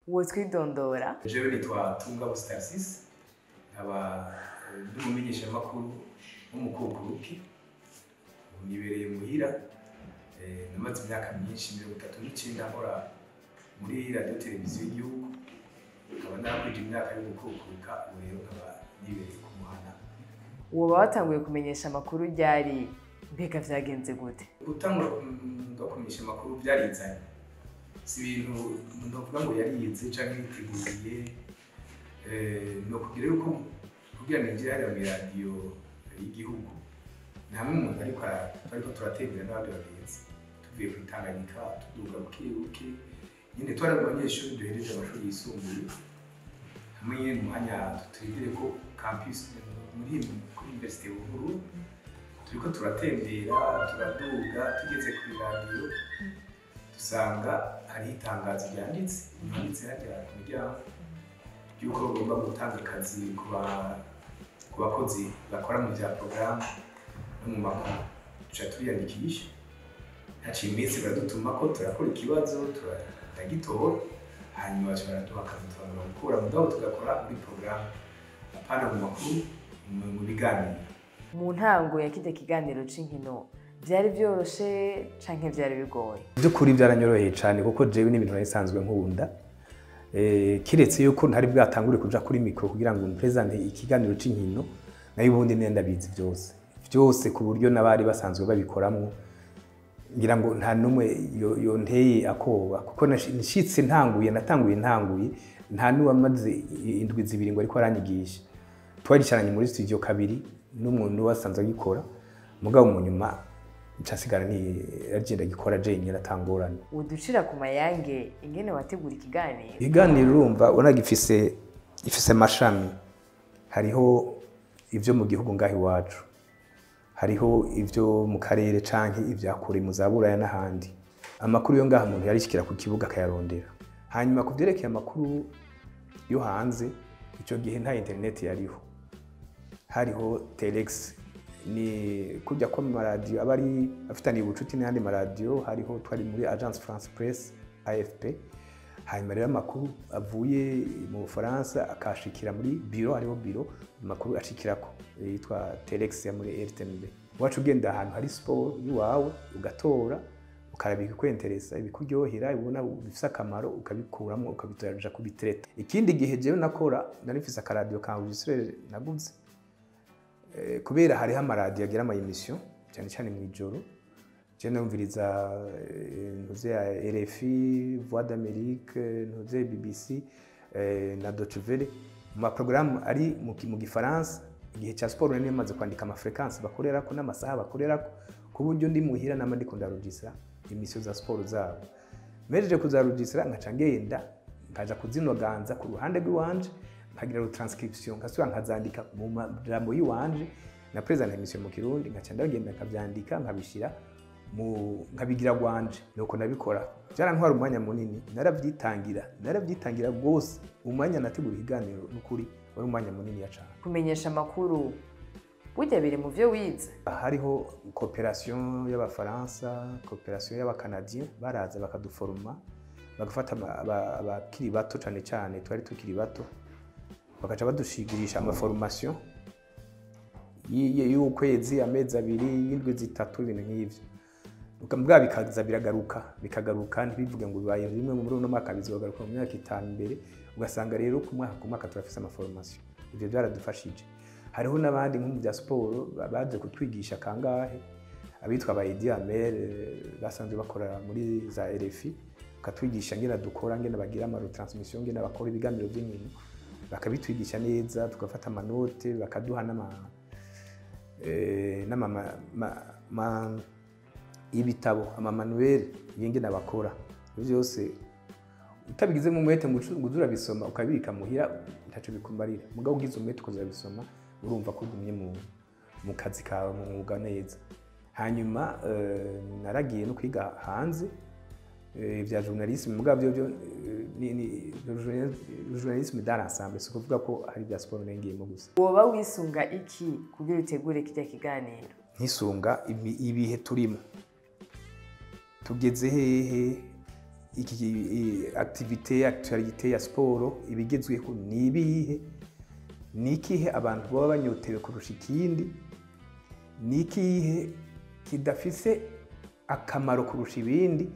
wotwidondora? Jewe nitwa Tungabo Stasis, nkaba ndi umumenyeshamakuru w'umukukuruki, nibereye muhira, namaze imyaka myinshi 39 nkora muri radio televiziyo y'igihugu, nkaba narakwije imyaka yo gukukuruka, ubu rero nkaba nibereye ku muhana. Woba watanguye kumenyesha amakuru ryari, mbega vyagenze gute? Gutangura kumenyesha amakuru byarizanye, si ibintu ndovuga ngo yarize canke yiteguriye, no kugira yuko kugira ninjire hariya muri radio y'igihugu, nta muntu ariko turatembera n'abandi bagenzi, tuvuye ku Tanganyika tuduga buke nyine twari abanyeshuri duhereje amashuri yisumbuye, hamwe nyine mu mwanya tutwigire ko campus kuri Université y'Uburundi, turiko turatembera turaduga, tugeze kuri radio dusanga hari itangazo ryanditse hajya ku miryango yuko bagomba gutanga akazi ku bakozi bakora mu bya porogaramu no mu makuru. Duca turiyandikisha, haciye iminsi baradutuma ko turakora ikibazo turagitora, hanyuma baca baraduha akazi tubona gukora mugabo tugakora muri porogaramu apana mu makuru, mu biganiro. Mu ntango ya kirya kiganiro c'inkino vyari vyoroshe canke vyari bigoye? By'ukuri byaranyoroheye cyane kuko jewe n'ibintu narisanzwe nkunda, kiretse yuko ntari bwatangure kuja kuri mikro kugira ngo presente ikiganiro c'inkino, nayo ubundi nenda bizi byose ku buryo nabari basanzwe babikoramwo, ngira ngo nta numwe yonteye akoba kuko nashitse natanguye nta nuwamaze indwi zibiri ngo ariko aranyigisha. Twaricaranye muri studio kabiri n'umuntu wasanzwe agikora, mugabo mu nyuma ncasigara agenda gikora jenyine natangorana. Uducira ku mayange ingene wategura ikiganiro? Ikiganiro urumva ifise amashami, hariho ivyo mu gihugu ngaho iwacu, hariho ivyo mu karere canke ivyakure mu zaburaya n'ahandi. Amakuru yo ngaha umuntu yarishikira ku kibuga akayarondera. Hanyuma kuvyerekeye amakuru yo hanze, ico gihe nta internet yariho, hariho telex, ni kujya kwa radio abari afitaniye ubucuti n'andi radio, hariho twari muri Agence France Presse AFP. Hanyuma rero amakuru avuye mu Bufaransa akashikira muri bureau, hariho bureau amakuru ashikirako yitwa telex ya muri RTNB. Wacu ugenda ahantu hari sport yiwawe ugatora ukarabika ko interesa ibikuryohera, ubona bifise akamaro ukabikuramwo ukabitoraja kubitereta. Ikindi gihe jewe nakora narifise akaradio ka enregistreur naguze, kubera hariho amaradiyo agira ama emission cyane cyane mu ijoro, je numviriza ntuze ya RFI, Voix d'Amérique, ntuze BBC na Deutsche Welle, mu programme ari mu gifaransa. Igihe cya sport nari maze kwandika ama frequences bakorerako n'amasaha bakorerako, ku buryo ndi muhira nama ndiko ndarujisa emission za sport zabo. Mejeje kuzarujisira nkaca ngenda nkaja kuzinoganza ku ruhande rw'iwanje, nkagira transcription nkasubira nkazandika mu majambo yiwanje na present emission mu Kirundi, nkaca ndagenda nkavyandika nkabishira nkabigira gwanje. Nuko nabikora byarantwara umwanya munini, naravyitangira gose. Umwanya nategura ikiganiro n'ukuri wari umwanya munini ya cyane. Kumenyesha amakuru burya biri mu vyo wize? Hariho coopération y'abafaransa, coopération y'abakanadien, baraza bakaduforma, bagafata abakiri bato cyane twari tukiri bato, bakaca badushigirisha ama formation y'ukwezi, amezi abiri, y'indwi zitatu, ibintu nk'ivyo. Ukambwa bikaza bikagaruka ntibivuge ngo bibaye rimwe muri uno mwaka bizogaruka mu myaka 5 imbere, ugasanga rero ku mwaka turafise ama formation. Ivyo byaradufashije. Hariho n'abandi nko mu bya siporo baje kutwigisha kangahe, abitwa ba Idi Amel basanzwe bakora muri za RFI, katwigisha ngena dukora, ngena bagira ama retransmission, ngena bakora ibiganiro by'inkino, bakabitwigisha neza, tugafata amanote, bakaduha ibitabo, ama manuel yengena bakora. Ivyo byose utabigize mu mwete ngo uzura bisoma ukabika muhira ntaco bikumbarira, mugabo ugize umwete ukuzura bisoma urumva ko ugumye mu kazi kawe mu mwuga neza. Hanyuma naragiye no kwiga hanze vya journalisme, mugabo byo ni journalisme dans l'ensemble, so kuvuga ko hari bya sport nengiyemo gusa. Woba wisunga iki kugira utegure kirya kiganiro? Nkisunga ibihe turimo, tugeze hehe, activité actualité ya siporo ibigezweho ni ibihe, ni ikihe abantu baba banyotewe kurusha ikindi, ni ikihe kidafise akamaro kurusha ibindi,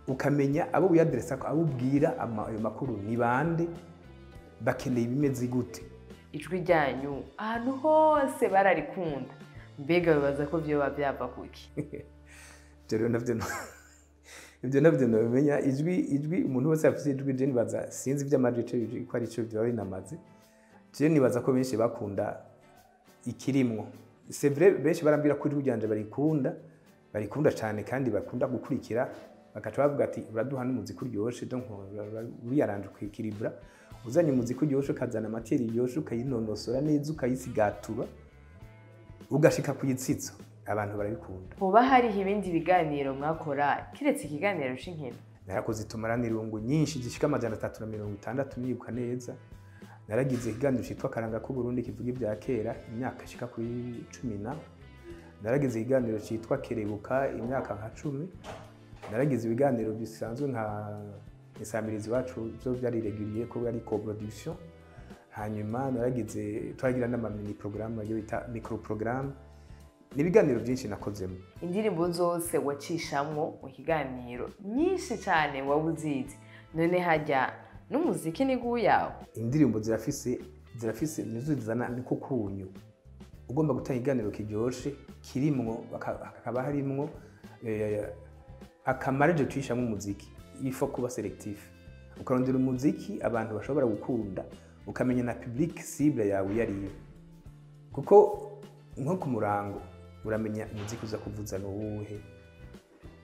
ukamenya abo wiyaderesa abo ubwira ayo makuru ni bande, bakeneye ibimeze gute. Ijwi ryanyu ahantu hose bararikunda, mbega bibaza ko vyoba vyava kuki? Ibyo navyo nabimenya. Ijwi umuntu wese afite ijwi, je nibaza sinzi ivy'amajwi ko ari cyo vyoba binamaze. Je nibaza ko benshi bakunda ikirimwo. C'est vrai, benshi barambira ko ijwi ryanje barikunda cyane kandi bakunda gukurikira, bakaca bavuga ati uraduha n'umuziki uryoshe, donc uriyaranje kwikiribra, uzanye umuziki uryoshe ukazana materi iryoshe ukayinonosora neza ukayisigatura ugashika kuyitsitso, abantu barabikunda. Hoba hariho ibindi biganiro mwakora kiretse ikiganiro c'inkino? Narakoze itumaranirungu nyinshi zishika 360 nibuka neza. Naragize ikiganiro cyitwa Karanga ku Burundi kivuga ibya kera imyaka ishika kuri 10. Naragize ikiganiro cyitwa Kerebuka imyaka nka 10. Naragize ibiganiro bisanzwe nka Isamirizi wacu byo byari regulier ko ari co-production. Hanyuma naragize twagira n'amamini programme yo bita micro programme. Nibiganiro byinshi nakozemo. Indirimbo zose wacishamwo mu kiganiro nyinshi cyane wabuzizi, none hajya n'umuziki ni guyawo. Indirimbo zirafise nizo zizana niko kunyu. Ugomba gutanga ikiganiro kiryoshe kirimwo hakaba harimwo akamaro je twishamwe umuziki. Ifo kuba selectif, ukarondera umuziki abantu bashobora gukunda, ukamenya na public cible yawe yariyo, kuko nko ku murango uramenya umuziki uza kuvuza n'uwuhe,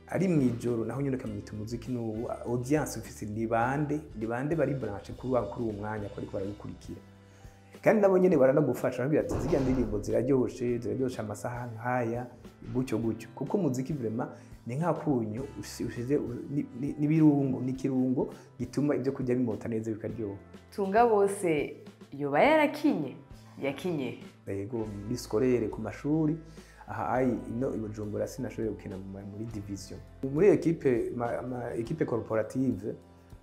ari mwijoro naho nyine ukamenya umuziki n'uwu, audience ufise ni bande bari branche kuri uwo mwanya ko ariko baragukurikira, kandi nabo nyene baranagufasha nabyo ati zijya ndirimbo ziraryoshe amasaha nkaya gutyo, kuko umuziki vraiment ni nka kunyu ushize n'ibirungo, n'ikirungo gituma ibyo kujya bimota neza bikaryoha. Tunga bose yoba yakinye yego muri scolaire ku mashuri aha ino ibujumbura sinashoboye gukina muri division. Muri equipe corporative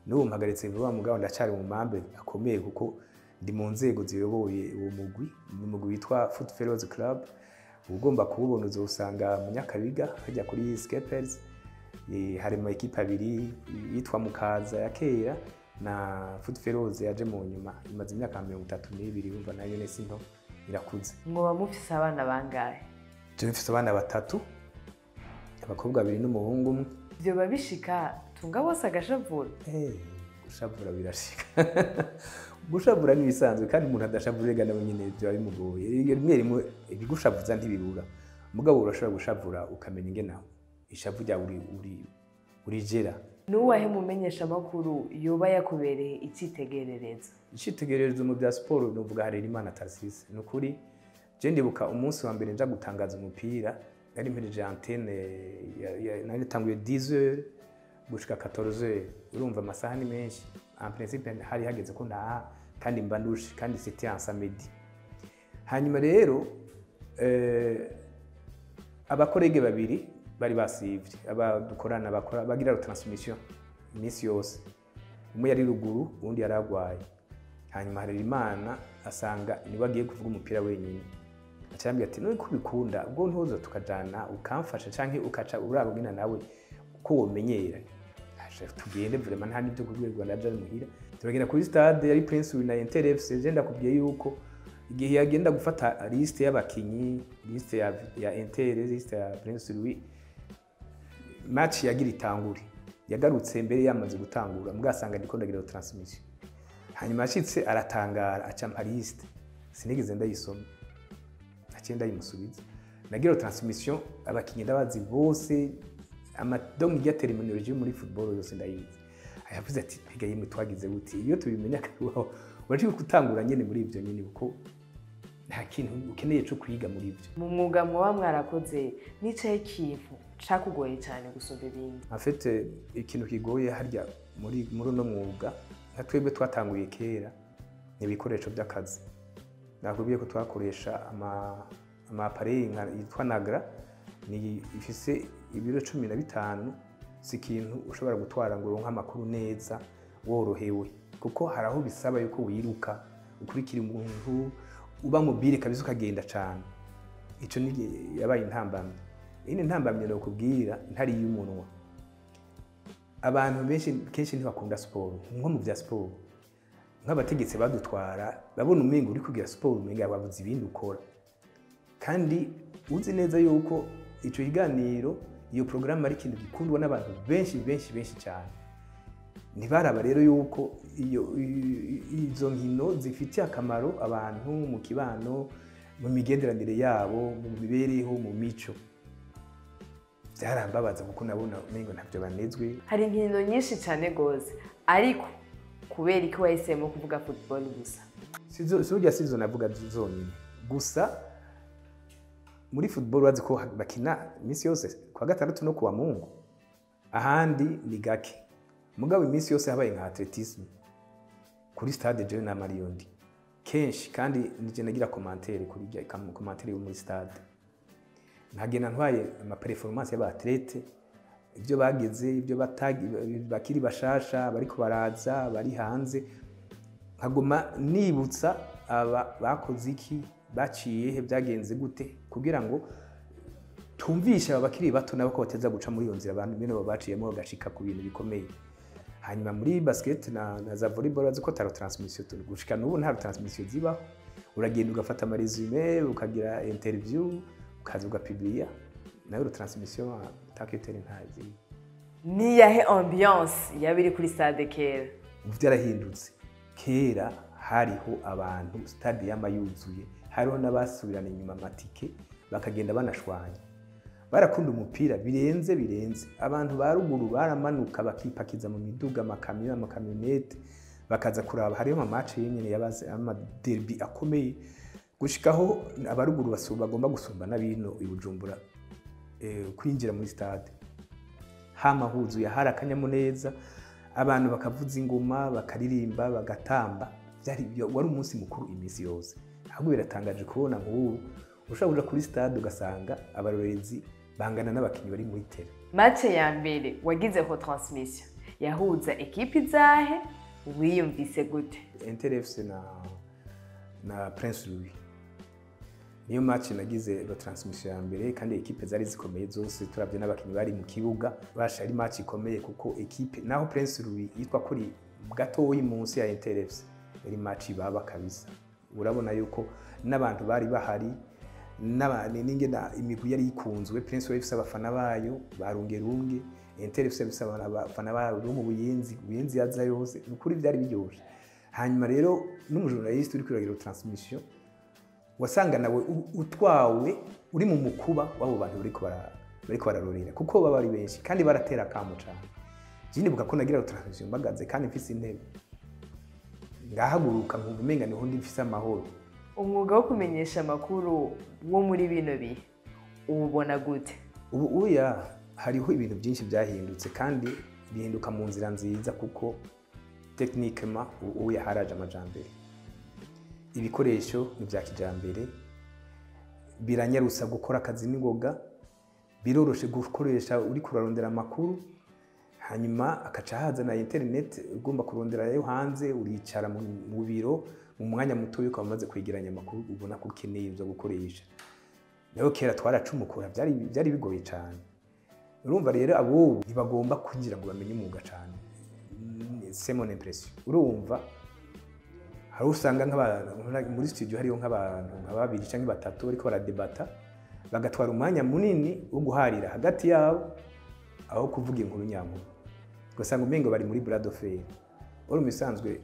n'ubu mpagaritse vuba mugabo ndacari mu mambe akomeye, kuko ndi mu nzego ziyoboye uwo mugwi witwa Foot Fellows Club. Ugomba kububona uzosanga mu Nyakabiga hajya kuri Skepers. Hari mu equipe abiri yitwa Mukaza ya kera na Foot Fellows yaje mu nyuma, imaze imyaka 32 urumva nayo nese nto irakuze. Mwoba mufise abana bangahe? Je mfise abana 3, abakobwa 2 n'umuhungu umwe. Byo babishika Tunga bose agashavura? Gushavura birashika. Gushavura ni bisanzwe, kandi umuntu adashavura gana nyine byo ari mugoye. Rimwe ibigushavuza ntibibura, mugabo urashobora gushavura ukamenya ingene naho ishavu rya urijera. Nuwahe mumenyesha makuru yoba yakubereye icitegererezo mu bya siporo? Nuvuga Harerimana Tarsisi. Nukuri je ndibuka umunsi wa mbere nja gutangaza umupira, yari mpereje antenne nari tanguye 10h gushika 14h. Urumva amasaha ni menshi, en principe hari hageze ko kandi mbandushe, kandi c'était un samedi. Hanyuma rero abakorege babiri bari basivye, abadukorana bakora bagira transmission iminsi yose. Umwe yari ruguru undi yaragwaye. Hanyuma Harerimana asanga ni bagiye kuvuga umupira wenyine, acambye ati no kubikunda ubwo ntozo tukajana ukamfasha canke ukaca urabo gina nawe uko womenyera. Tugende vraiment nta nibyo kugwirwa naje muhira. Turagenda kuri stade yari Prince Louis na Inter FC. Genda kubwiye yuko igihe yagenda gufata liste y'abakinyi, liste ya Inter, liste ya Prince Louis, match yagira itangure, yagarutse mbere yamaze gutangura, mugasanga ndiko ndagira transmission. Hanyuma ashitse aratangara acampa liste, sinigeze ndayisoma, acenda yimusubiza. Nagira transmission abakinyi ndabazi bose, donc ya terminologie muri football yose ndayizi. Ayavuze ati piga yimwe twagize guti, iyo tubimenya karuho uraje gutangura nyene muri ivyo nyine, kuko nta kintu ukeneye cyo kwiga muri ivyo. Mu mwuga muba mwarakoze nicaye ikintu cakugoye cyane gusumba ibindi? Afite ikintu kigoye harya muri no mwuga, nka twebwe twatanguye kera n'ibikoresho by'akazi. Nakubwiye ko twakoresha ama appareil yitwa Nagra, ni ifise ibiro 15 si ikintu ushobora gutwara ngo uronke amakuru neza worohewe, kuko hari aho bisaba yuko wiruka ukurikira umuntu uba mobile kabisa ukagenda cyane. Ico ni yabaye intambamye. Ine ntambamye no kubwira ntari y'umunwa. Abantu benshi kenshi ntibakunda siporo, nko mu bya siporo nk'abategetsi badutwara babona umengo uri kugira siporo umenga bavuze ibindi ukora, kandi uzi neza yuko ico kiganiro iyo programme ari ikintu gikundwa n'abantu benshi cyane. Ntibaraba rero yuko izo nkino zifitiye akamaro abantu mu kibano, mu migenderanire yabo, mu mibereho, mu mico. Byarambabaza kuko nabona umengo ntavyo banezwe. Hari inkino nyinshi cyane gose, ariko kubera iki wahisemo kuvuga football gusa? Sizo navuga zonyine gusa. Muri football wazi ko bakina imisi yose kwa gatandatu no kuwa Mungu, ahandi ni gake. Mugabo imisi yose habaye nka atletisme kuri stade jewe na Mariondi kenshi, kandi nije nagira commentaire kuri commentaire yo muri stade. Ntagena ntwaye ama performance y'aba athlete, ibyo bageze, ibyo bakiri bashasha, bariko baraza, bari hanze, nkagoma nibutsa aba bakoze iki, baciye he, byagenze gute, kugira ngo tumvishe abakiri bato nabo ko bateza guca muri iyo nzira abantu bene babaciyemo bagashika ku bintu bikomeye. Hanyuma muri basket na za volleyball aziko taro transmission gushika n'ubu nta transmission zibaho. Uragenda ugafata ama resume, ukagira interview, ukaza ugapublia, nayo transmission taketeri ntazi. Ni yahe ambiance yabiri kuri stade kera? Byarahindutse. Kera hariho abantu stade yamayuzuye, hariho n'abasubirana inyuma amatike bakagenda banashwanya. Barakunda umupira birenze. Abantu baruguru baramanuka bakipakiza mu miduga, amakamyo, amakamyonete, bakaza kuraba. Hariho ama match yenyene yabaze ama derby akomeye gushikaho abaruguru bagomba gusumba nabino ibujumbura kwinjira muri stade. Hama huzuye hari akanyamuneza, abantu bakavuza ingoma, bakaririmba, bagatamba. Wari umunsi mukuru imisi yose. Ahubwo biratangaje kubona nk'ubu ushobora kuja kuri stade ugasanga abarorezi bangana n'abakinyi bari muri tele. Match ya mbere wagize ko transmission yahuza equipe zahe, wiyumvise gute? Inter FC na Prince Louis. Niyo match nagize ro transmission ya mbere, kandi equipe zari zikomeye zose, turavye n'abakinyi bari mu kibuga. Basha ari match ikomeye kuko equipe naho Prince Louis yitwa kuri gatoyi munsi ya Inter FC, iri match baba kabisa. Urabona yuko n'abantu bari bahari, n'ingena imigwi yari ikunzwe. Prince FC abafana bayo barungerunge, Inter FC abafana bayo mu Buyenzi yaza yose, ukuri byari biryoshe. Hanyuma rero n'umujournaliste uri kuragira transmission wasanga nawe utwawe uri mu mukuba wabo bantu bariko bararorera, kuko baba bari benshi kandi baratera kamo cyane. Jini buka ko nagira transmission mbagaze kandi mfise intebe, ngahaguruka nkumva umenga niho ndi mfise amahoro. Umwuga wo kumenyesha amakuru wo muri bino bihe ubona gute? Ubu hariho ibintu byinshi byahindutse, kandi bihinduka mu nzira nziza, kuko techniquement ubu haraje amajambere. Ibikoresho n'ibya kijambere biranyarusa gukora akazi n'ingoga, biroroshe gukoresha uri kurarondera amakuru. Hanyuma akaca haza na internet, ugomba kurondera yo hanze, uricara mu biro mu mwanya muto yuko bamaze kwegeranya amakuru ubona ko ukeneye ibyo gukoresha. Nayo kera twaracumukura, byari bigoye cyane. Urumva rero abo ntibagomba kwinjira ngo bamenye umwuga cyane. C'est mon impression. Urumva hari usanga nk'abantu muri studio hariyo nk'abantu babiri cyangwa batatu bariko baradebata, bagatwara umwanya munini wo guharira hagati yabo aho kuvuga inkuru nyamuntu. Ugasanga umengo bari muri bras de fer. Uri musanzwe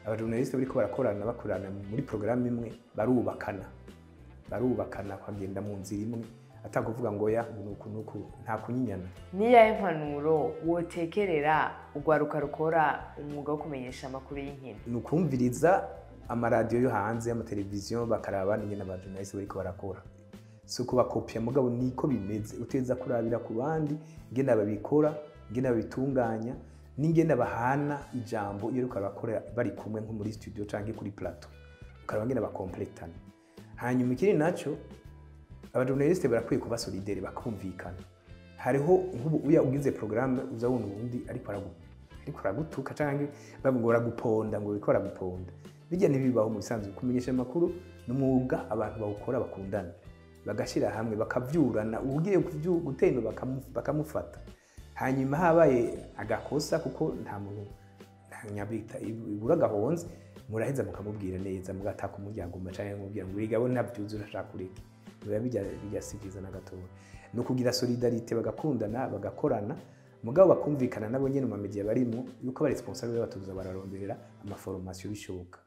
abajournaliste bariko bakorana muri programme imwe, barubakana kwagenda mu nzira imwe, atakuvuga ngo ya nuku nta kunyinyana. Niya impanuro wotekerera ugwaruka rukora umwuga wo kumenyesha amakuru y'inkino? Nukumviriza amaradiyo yo hanze, amateleviziyo, bakaraba n'ingene abajournaliste bariko barakora. Si kubakopia, mugabo niko bimeze. Uteza kurabira ku bandi ingene babikora, ingene babitunganya, n'ingene bahana ijambo iyo ruka bakora bari kumwe nko muri studio canke kuri plateau, ukaraba ingene bakompletana. Hanyuma ikiri naco, abajournaliste barakwiye kuba solidaire, bakumvikana. hariho nk'ubu uya ugize programme uzabona ubundi ariko aragutuka canke babigora guponda ngo bikora guponda bijya ntibibaho mu bisanzwe kumenyesha amakuru n'umwuga abantu bawukora bakundana bagashira hamwe bakavyurana ugiye gutemba bakamufata hanyuma habaye agakosa kuko nta muntu nyabita ibura gahonze muraheza mukamubwira neza mugataka umuryango macaye mubwira ngo igabo ntabyuzura shaka kureka biba bijya sigiza na gatoya no kugira solidarité bagakundana bagakorana mugabo bakumvikana nabo nyene mu media barimo yuko bari responsable batuza bararonderera ama formation bishoboka.